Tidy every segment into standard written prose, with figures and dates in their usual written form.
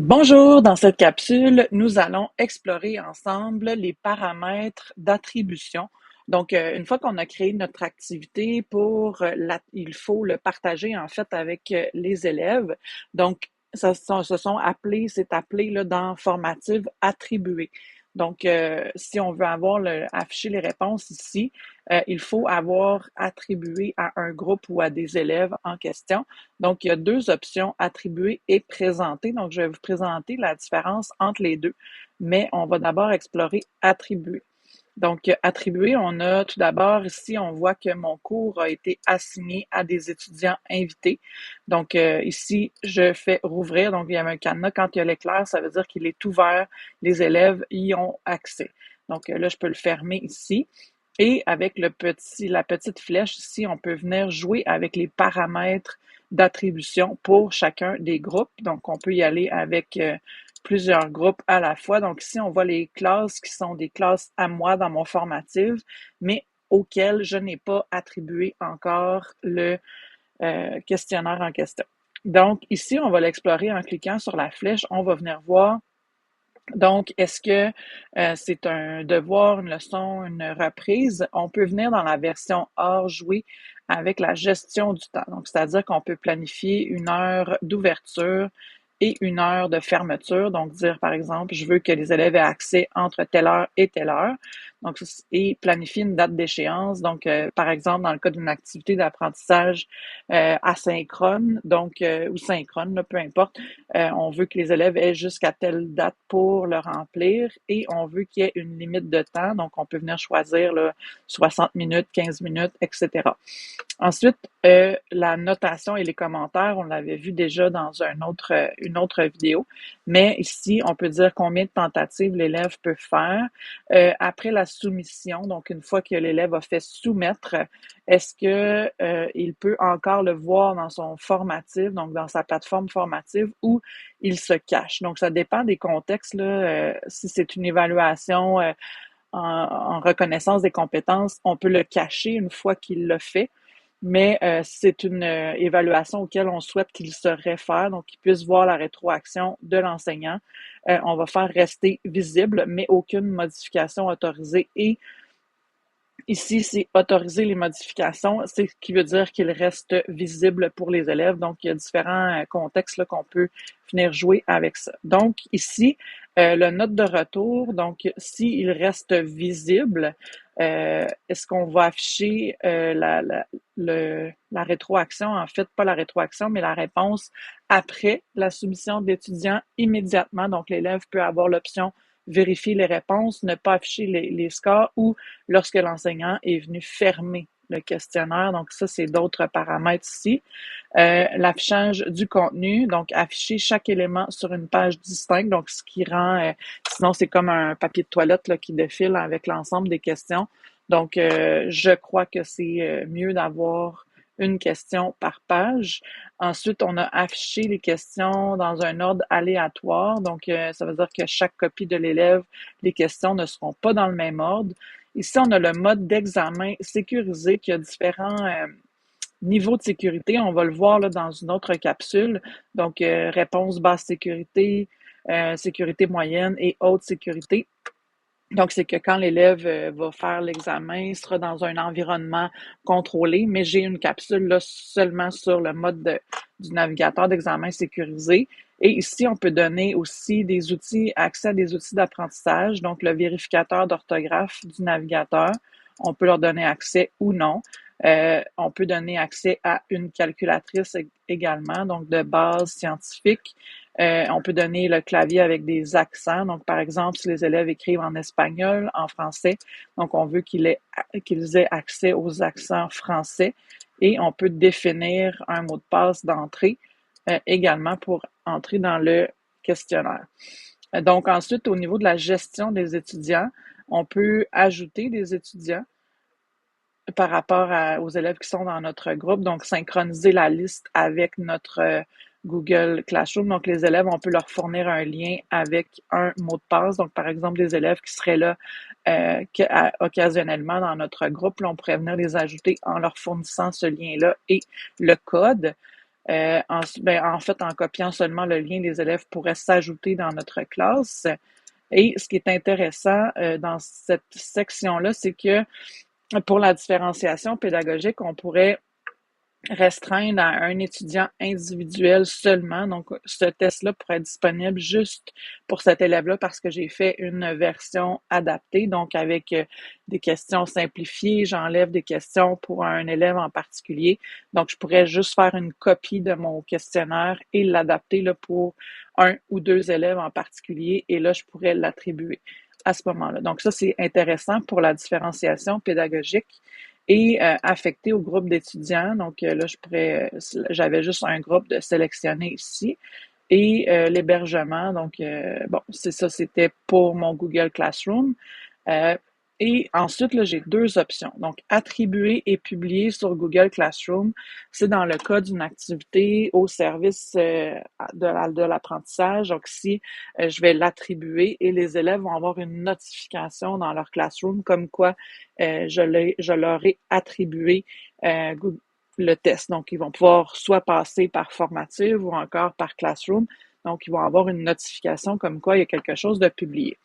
Bonjour, dans cette capsule, nous allons explorer ensemble les paramètres d'attribution. Donc, une fois qu'on a créé notre activité il faut le partager en fait avec les élèves. Donc, c'est appelé là, dans formative attribuer. Donc, si on veut afficher les réponses ici, il faut avoir attribué à un groupe ou à des élèves en question. Donc, il y a deux options, attribuer et présenter. Donc, je vais vous présenter la différence entre les deux, mais on va d'abord explorer attribuer. Donc, attribuer, on a tout d'abord ici, on voit que mon cours a été assigné à des étudiants invités. Donc, ici, je fais rouvrir. Donc, il y a un cadenas. Quand il y a l'éclair, ça veut dire qu'il est ouvert. Les élèves y ont accès. Donc, là, je peux le fermer ici. Et avec la petite flèche ici, on peut venir jouer avec les paramètres d'attribution pour chacun des groupes. Donc, on peut y aller avec plusieurs groupes à la fois. Donc, ici, on voit les classes qui sont des classes à moi dans mon formative, mais auxquelles je n'ai pas attribué encore le questionnaire en question. Donc, ici, on va l'explorer en cliquant sur la flèche. On va venir voir donc, est-ce que c'est un devoir, une leçon, une reprise? On peut venir dans la version hors jouer avec la gestion du temps. Donc, c'est-à-dire qu'on peut planifier une heure d'ouverture et une heure de fermeture. Donc, dire, par exemple, je veux que les élèves aient accès entre telle heure et telle heure. Donc, et planifier une date d'échéance. Donc, par exemple, dans le cas d'une activité d'apprentissage asynchrone, donc, ou synchrone, là, peu importe, on veut que les élèves aient jusqu'à telle date pour le remplir et on veut qu'il y ait une limite de temps. Donc, on peut venir choisir là, 60 minutes, 15 minutes, etc. Ensuite, la notation et les commentaires, on l'avait vu déjà dans une autre vidéo, mais ici, on peut dire combien de tentatives l'élève peut faire. Après la soumission, donc une fois que l'élève a fait soumettre, est-ce que il peut encore le voir dans son formatif, donc dans sa plateforme formative, ou il se cache. Donc, ça dépend des contextes, là. Si c'est une évaluation en reconnaissance des compétences, on peut le cacher une fois qu'il l'a fait. Mais c'est une évaluation auquel on souhaite qu'il se réfère, donc qu'il puisse voir la rétroaction de l'enseignant. On va faire rester visible, mais aucune modification autorisée. Et ici, c'est autoriser les modifications, c'est ce qui veut dire qu'il reste visible pour les élèves. Donc, il y a différents contextes là, qu'on peut venir jouer avec ça. Donc, ici, le note de retour, donc, s'il reste visible, est-ce qu'on va afficher la rétroaction, en fait, pas la rétroaction, mais la réponse après la soumission de l'étudiant immédiatement. Donc, l'élève peut avoir l'option vérifier les réponses, ne pas afficher les scores ou lorsque l'enseignant est venu fermer le questionnaire. Donc, ça, c'est d'autres paramètres ici. L'affichage du contenu, donc afficher chaque élément sur une page distincte, donc ce qui rend, sinon c'est comme un papier de toilette là, qui défile avec l'ensemble des questions. Donc, je crois que c'est mieux d'avoir une question par page. Ensuite, on a affiché les questions dans un ordre aléatoire. Donc, ça veut dire que chaque copie de l'élève, les questions ne seront pas dans le même ordre. Ici, on a le mode d'examen sécurisé qui a différents niveaux de sécurité. On va le voir là, dans une autre capsule. Donc, réponse basse sécurité, sécurité moyenne et haute sécurité. Donc, c'est que quand l'élève va faire l'examen, il sera dans un environnement contrôlé, mais j'ai une capsule là seulement sur le du navigateur d'examen sécurisé. Et ici, on peut donner aussi des outils, accès à des outils d'apprentissage, donc le vérificateur d'orthographe du navigateur. On peut leur donner accès ou non. On peut donner accès à une calculatrice également, donc de base scientifique. On peut donner le clavier avec des accents. Donc, par exemple, si les élèves écrivent en espagnol, en français, donc on veut qu'ils aient accès aux accents français. Et on peut définir un mot de passe d'entrée également pour entrer dans le questionnaire. Donc, ensuite, au niveau de la gestion des étudiants, on peut ajouter des étudiants par rapport aux élèves qui sont dans notre groupe, donc synchroniser la liste avec notre Google Classroom. Donc, les élèves, on peut leur fournir un lien avec un mot de passe. Donc, par exemple, des élèves qui seraient là occasionnellement dans notre groupe, là, on pourrait venir les ajouter en leur fournissant ce lien-là et le code. En fait, en copiant seulement le lien, les élèves pourraient s'ajouter dans notre classe. Et ce qui est intéressant dans cette section-là, c'est que pour la différenciation pédagogique, on pourrait restreindre à un étudiant individuel seulement. Donc, ce test-là pourrait être disponible juste pour cet élève-là parce que j'ai fait une version adaptée, donc avec des questions simplifiées. J'enlève des questions pour un élève en particulier. Donc, je pourrais juste faire une copie de mon questionnaire et l'adapter là, pour un ou deux élèves en particulier. Et là, je pourrais l'attribuer à ce moment-là. Donc, ça, c'est intéressant pour la différenciation pédagogique et affecté au groupe d'étudiants. Donc là, j'avais juste un groupe de sélectionnés ici. Et l'hébergement, donc bon, c'est ça, c'était pour mon Google Classroom. Euh, et ensuite, là, j'ai deux options. Donc, attribuer et publier sur Google Classroom, c'est dans le cas d'une activité au service de l'apprentissage. Donc, si je vais l'attribuer et les élèves vont avoir une notification dans leur Classroom comme quoi je leur ai attribué le test. Donc, ils vont pouvoir soit passer par Formative ou encore par Classroom. Donc, ils vont avoir une notification comme quoi il y a quelque chose de publié.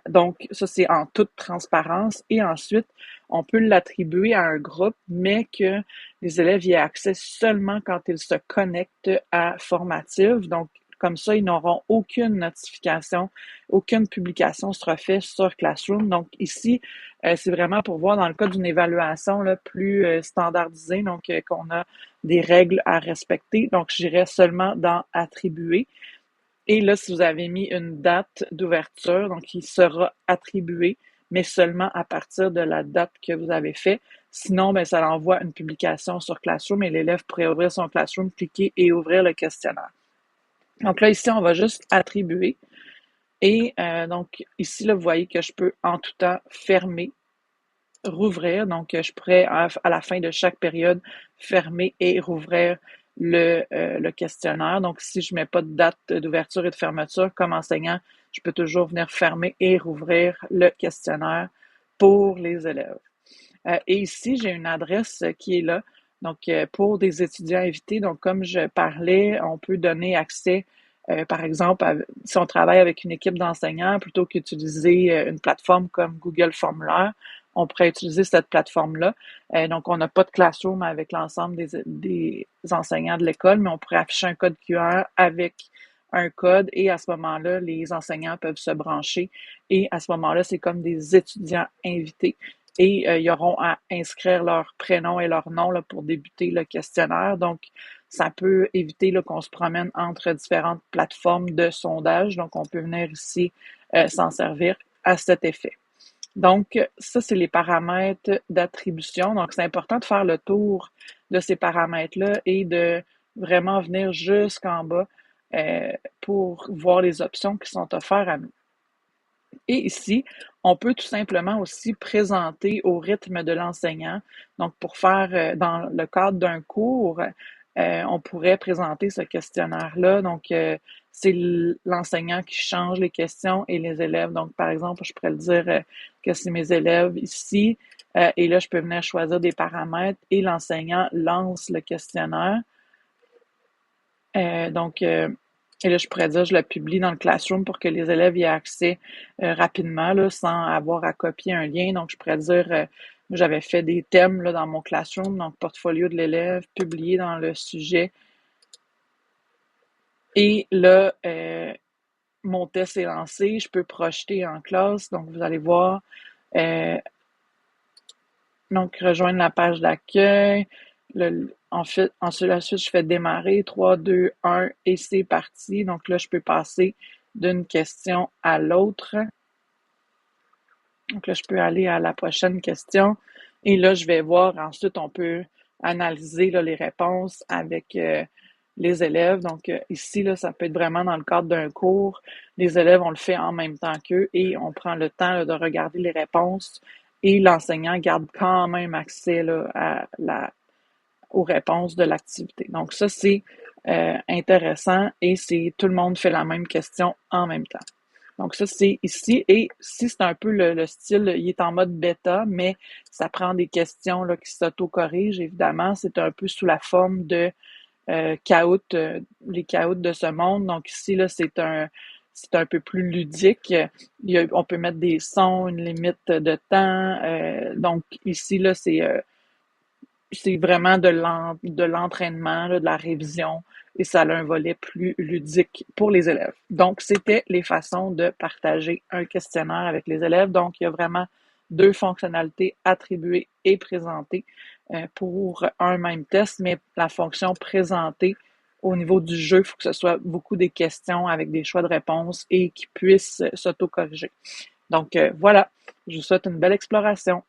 Donc, ça, c'est en toute transparence. Et ensuite, on peut l'attribuer à un groupe, mais que les élèves y aient accès seulement quand ils se connectent à Formative. Donc, comme ça, ils n'auront aucune notification, aucune publication sera faite sur Classroom. Donc, ici, c'est vraiment pour voir dans le cas d'une évaluation là, plus standardisée, donc qu'on a des règles à respecter. Donc, j'irai seulement dans Attribuer. Et là, si vous avez mis une date d'ouverture, donc il sera attribué, mais seulement à partir de la date que vous avez fait. Sinon, ben, ça l'envoie une publication sur Classroom et l'élève pourrait ouvrir son Classroom, cliquer et ouvrir le questionnaire. Donc là, ici, on va juste attribuer. Et donc, ici, là, vous voyez que je peux en tout temps fermer, rouvrir. Donc, je pourrais, à la fin de chaque période, fermer et rouvrir le questionnaire. Donc, si je ne mets pas de date d'ouverture et de fermeture, comme enseignant, je peux toujours venir fermer et rouvrir le questionnaire pour les élèves. Et ici, j'ai une adresse qui est là. Donc, pour des étudiants invités, donc comme je parlais, on peut donner accès, par exemple, si on travaille avec une équipe d'enseignants, plutôt qu'utiliser une plateforme comme Google Formulaire, on pourrait utiliser cette plateforme-là. Donc, on n'a pas de classroom avec l'ensemble des enseignants de l'école, mais on pourrait afficher un code QR avec un code et à ce moment-là, les enseignants peuvent se brancher et à ce moment-là, c'est comme des étudiants invités et ils auront à inscrire leur prénom et leur nom là, pour débuter le questionnaire. Donc, ça peut éviter là, qu'on se promène entre différentes plateformes de sondage. Donc, on peut venir ici s'en servir à cet effet. Donc, ça, c'est les paramètres d'attribution. Donc, c'est important de faire le tour de ces paramètres-là et de vraiment venir jusqu'en bas pour voir les options qui sont offertes à nous. Et ici, on peut tout simplement aussi présenter au rythme de l'enseignant. Donc, pour faire dans le cadre d'un cours, on pourrait présenter ce questionnaire-là. Donc, c'est l'enseignant qui change les questions et les élèves. Donc, par exemple, je pourrais le dire que c'est mes élèves ici. Et là, je peux venir choisir des paramètres et l'enseignant lance le questionnaire. Donc, et là, je pourrais dire, je le publie dans le Classroom pour que les élèves y aient accès rapidement, là, sans avoir à copier un lien. Donc, je pourrais dire, j'avais fait des thèmes là, dans mon Classroom, donc portfolio de l'élève, publié dans le sujet. Et là, mon test est lancé, je peux projeter en classe. Donc, vous allez voir, euh, donc, rejoindre la page d'accueil. Ensuite, je fais démarrer 3, 2, 1 et c'est parti. Donc là, je peux passer d'une question à l'autre. Donc là, je peux aller à la prochaine question. Et là, je vais voir. Ensuite, on peut analyser là, les réponses avec les élèves. Donc ici, là, ça peut être vraiment dans le cadre d'un cours. Les élèves, on le fait en même temps qu'eux et on prend le temps là, de regarder les réponses. Et l'enseignant garde quand même accès là, aux réponses de l'activité. Donc ça, c'est intéressant et c'est tout le monde fait la même question en même temps. Donc ça, c'est ici. Et si c'est un peu le style, il est en mode bêta, mais ça prend des questions là, qui s'auto-corrigent, évidemment. C'est un peu sous la forme de les caoutes de ce monde. Donc ici, là, c'est un peu plus ludique. On peut mettre des sons, une limite de temps. Donc ici, là, c'est vraiment de l'entraînement, là, de la révision, et ça a un volet plus ludique pour les élèves. Donc, c'était les façons de partager un questionnaire avec les élèves. Donc, il y a vraiment deux fonctionnalités attribuées et présentées pour un même test, mais la fonction présentée au niveau du jeu, il faut que ce soit beaucoup des questions avec des choix de réponse et qui puissent s'auto-corriger. Donc, voilà, je vous souhaite une belle exploration.